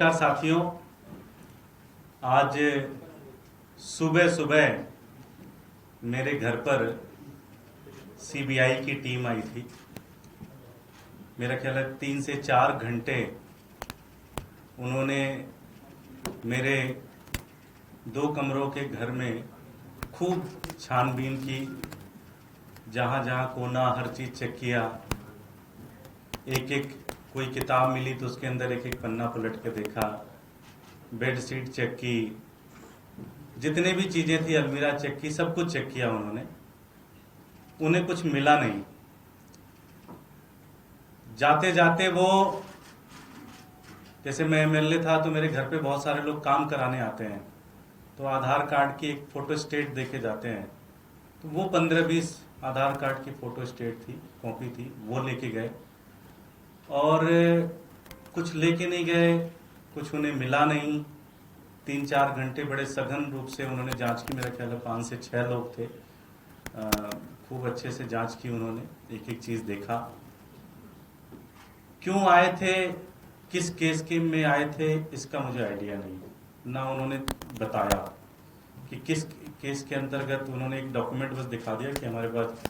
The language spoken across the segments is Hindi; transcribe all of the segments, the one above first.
नमस्कार साथियों, आज सुबह सुबह मेरे घर पर सीबीआई की टीम आई थी। मेरा ख्याल है 3 से 4 घंटे उन्होंने मेरे 2 कमरों के घर में खूब छानबीन की, जहाँ जहाँ कोना हर चीज़ चेक किया। एक एक कोई किताब मिली तो उसके अंदर एक एक पन्ना पलट के देखा, बेड शीट चेक की, जितने भी चीज़ें थी अलमीरा चेक की, सब कुछ चेक किया उन्होंने। उन्हें कुछ मिला नहीं। जाते जाते वो, जैसे मैं एमएलए था तो मेरे घर पे बहुत सारे लोग काम कराने आते हैं, तो आधार कार्ड की एक फोटो स्टेट देके जाते हैं। तो वो 15-20 आधार कार्ड की फोटो स्टेट थी, कॉपी थी, वो लेके गए और कुछ लेके नहीं गए, कुछ उन्हें मिला नहीं। 3-4 घंटे बड़े सघन रूप से उन्होंने जांच की। मेरा ख्याल है 5 से 6 लोग थे। खूब अच्छे से जांच की उन्होंने, एक एक चीज़ देखा। क्यों आए थे, किस केस के में आए थे, इसका मुझे आइडिया नहीं, ना उन्होंने बताया कि किस केस के अंतर्गत। उन्होंने एक डॉक्यूमेंट बस दिखा दिया कि हमारे पास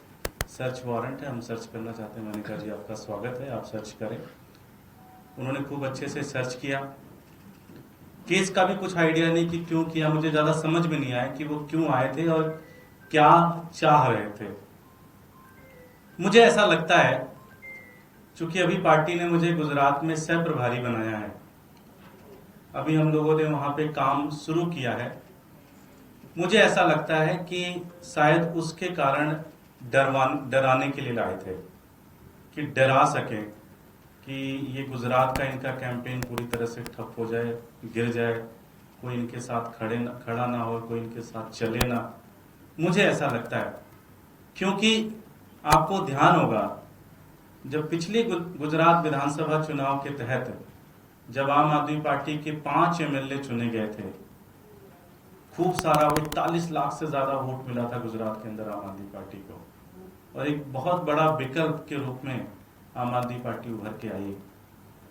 सर्च वारंट है, हम सर्च करना चाहते हैं। मैंने कहा जी आपका स्वागत है, आप सर्च करें। उन्होंने खूब अच्छे से सर्च किया। केस का भी कुछ आइडिया नहीं कि क्यों किया, मुझे ज़्यादा समझ में नहीं आया कि वो क्यों आए थे और क्या चाह रहे थे। मुझे ऐसा लगता है, चूंकि अभी पार्टी ने मुझे गुजरात में सह प्रभारी बनाया है, अभी हम लोगों ने वहां पे काम शुरू किया है। मुझे ऐसा लगता है कि शायद उसके कारण डराने के लिए लाए थे, कि डरा सके कि ये गुजरात का इनका कैंपेन पूरी तरह से ठप हो जाए, गिर जाए, कोई इनके साथ खड़ा ना हो, कोई इनके साथ चले ना। मुझे ऐसा लगता है, क्योंकि आपको ध्यान होगा जब पिछले गुजरात विधानसभा चुनाव के तहत जब आम आदमी पार्टी के 5 एमएलए चुने गए थे, खूब सारा 41 लाख से ज्यादा वोट मिला था गुजरात के अंदर आम आदमी पार्टी को, और एक बहुत बड़ा विकल्प के रूप में आम आदमी पार्टी उभर के आई।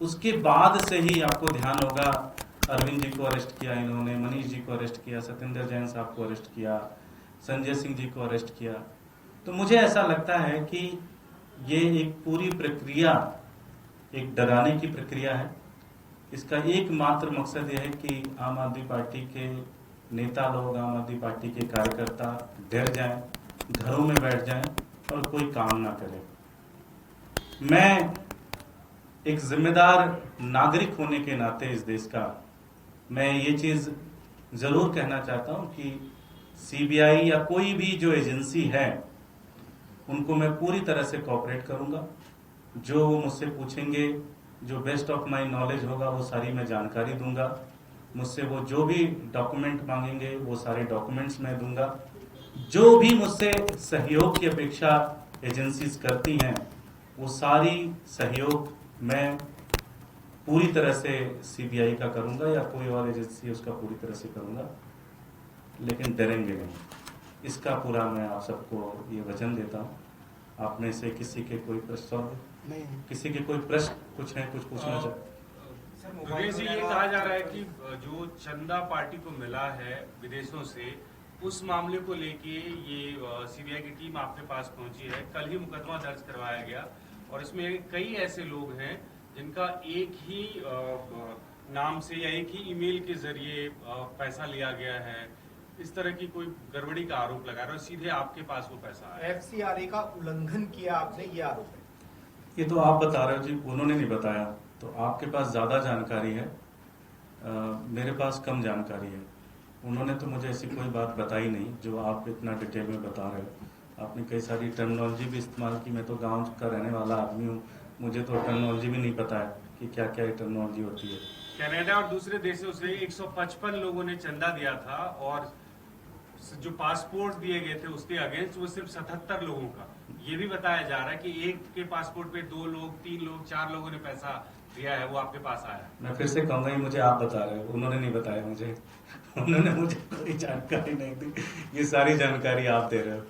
उसके बाद से ही आपको ध्यान होगा, अरविंद जी को अरेस्ट किया इन्होंने, मनीष जी को अरेस्ट किया, सत्येंद्र जैन साहब को अरेस्ट किया, संजय सिंह जी को अरेस्ट किया। तो मुझे ऐसा लगता है कि ये एक पूरी प्रक्रिया एक डराने की प्रक्रिया है। इसका एकमात्र मकसद यह है कि आम आदमी पार्टी के नेता लोग, आम आदमी पार्टी के कार्यकर्ता डर जाएं, घरों में बैठ जाएं और कोई काम ना करें। मैं एक जिम्मेदार नागरिक होने के नाते इस देश का, मैं ये चीज जरूर कहना चाहता हूं कि सीबीआई या कोई भी जो एजेंसी है, उनको मैं पूरी तरह से कोऑपरेट करूंगा। जो वो मुझसे पूछेंगे, जो बेस्ट ऑफ माय नॉलेज होगा, वो सारी मैं जानकारी दूंगा। मुझसे वो जो भी डॉक्यूमेंट मांगेंगे, वो सारे डॉक्यूमेंट्स मैं दूंगा। जो भी मुझसे सहयोग की अपेक्षा एजेंसीज करती हैं, वो सारी सहयोग मैं पूरी तरह से सीबीआई का करूंगा या कोई और एजेंसी है उसका पूरी तरह से करूंगा, लेकिन डरेंगे नहीं। इसका पूरा मैं आप सबको ये वचन देता हूँ। आप में से किसी के कोई प्रश्न, किसी के कोई प्रश्न कुछ है, कुछ पूछना चाहते? योगेश जी, ये कहा जा रहा है कि जो चंदा पार्टी को मिला है विदेशों से, उस मामले को लेके ये सीबीआई की टीम आपके पास पहुंची है। कल ही मुकदमा दर्ज करवाया गया और इसमें कई ऐसे लोग हैं जिनका एक ही नाम से या एक ही ईमेल के जरिए पैसा लिया गया है। इस तरह की कोई गड़बड़ी का आरोप लगा रहे हो, सीधे आपके पास वो पैसा आया। एफसीआरए का उल्लंघन किया आपने, ये आरोप है। ये तो आप बता रहे हो जी, उन्होंने नहीं बताया। तो आपके पास ज्यादा जानकारी है, मेरे पास कम जानकारी है। उन्होंने तो मुझे ऐसी कोई बात बताई नहीं जो आप इतना डिटेल में बता रहे हो। आपने कई सारी टर्मिनोलॉजी भी इस्तेमाल की। मैं तो गांव का रहने वाला आदमी हूँ, मुझे तो टर्मिनोलॉजी भी नहीं पता है कि क्या क्या टर्मिनोलॉजी होती है। कनाडा और दूसरे देशों से 155 लोगों ने चंदा दिया था और जो पासपोर्ट दिए गए थे उसके अगेंस्ट वो सिर्फ 77 लोगों का। ये भी बताया जा रहा है कि एक के पासपोर्ट पे 2 लोग, 3 लोग, 4 लोगों ने पैसा दिया है, वो आपके पास आया। मैं फिर से कहूंगा, ये मुझे आप बता रहे हो, उन्होंने नहीं बताया मुझे। उन्होंने मुझे कोई जानकारी नहीं दी, ये सारी जानकारी आप दे रहे हो।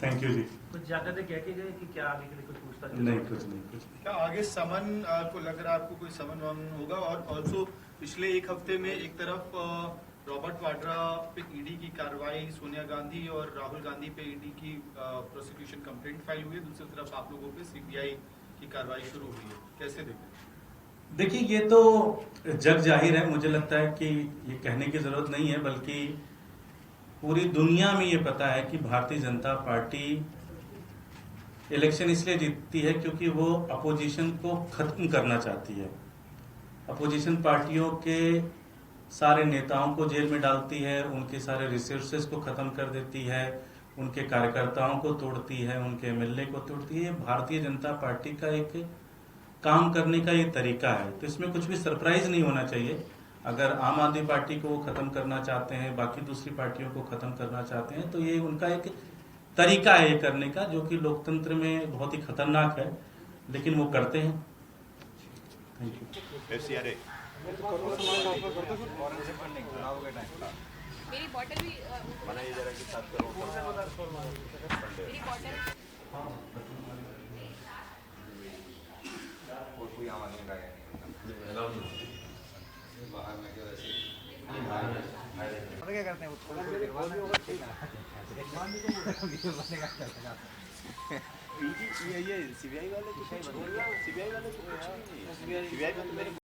थैंक यू जी। कुछ जाकर कह के गए कि क्या आगे के लिए कुछ पूछताछ? नहीं, कुछ नहीं, कुछ नहीं। क्या आगे समन को लग रहा है, आपको कोई समन वमन होगा? और ऑल्सो पिछले एक हफ्ते में एक तरफ रॉबर्ट वाड्रा पे ईडी की कार्रवाई, सोनिया गांधी और राहुल गांधी पे ईडी की प्रोसिक्यूशन कंप्लेंट फाइल हुई है, दूसरी तरफ आप लोगों पे सीबीआई की कार्रवाई शुरू हुई है, कैसे देखते हैं? देखिए, ये तो जग जाहिर है, मुझे लगता है कि ये कहने की जरूरत नहीं है, बल्कि पूरी दुनिया में ये पता है कि भारतीय जनता पार्टी इलेक्शन इसलिए जीतती है क्योंकि वो अपोजिशन को खत्म करना चाहती है। अपोजिशन पार्टियों के सारे नेताओं को जेल में डालती है, उनके सारे रिसोर्सेज को खत्म कर देती है, उनके कार्यकर्ताओं को तोड़ती है, उनके एमएलए को तोड़ती है। भारतीय जनता पार्टी का एक काम करने का ये तरीका है, तो इसमें कुछ भी सरप्राइज नहीं होना चाहिए। अगर आम आदमी पार्टी को वो खत्म करना चाहते हैं, बाकी दूसरी पार्टियों को खत्म करना चाहते हैं, तो ये उनका एक तरीका है ये करने का, जो कि लोकतंत्र में बहुत ही खतरनाक है, लेकिन वो करते हैं। Thank you. FCRA मेरी बॉटल भी बनाइए जरा कि 7 करोड़ मेरी बॉटल कोई आवाज नहीं लगाया क्या करते हैं ये सीबीआई वाले तो सीबीआई वाले तो सीबीआई में तो मेरे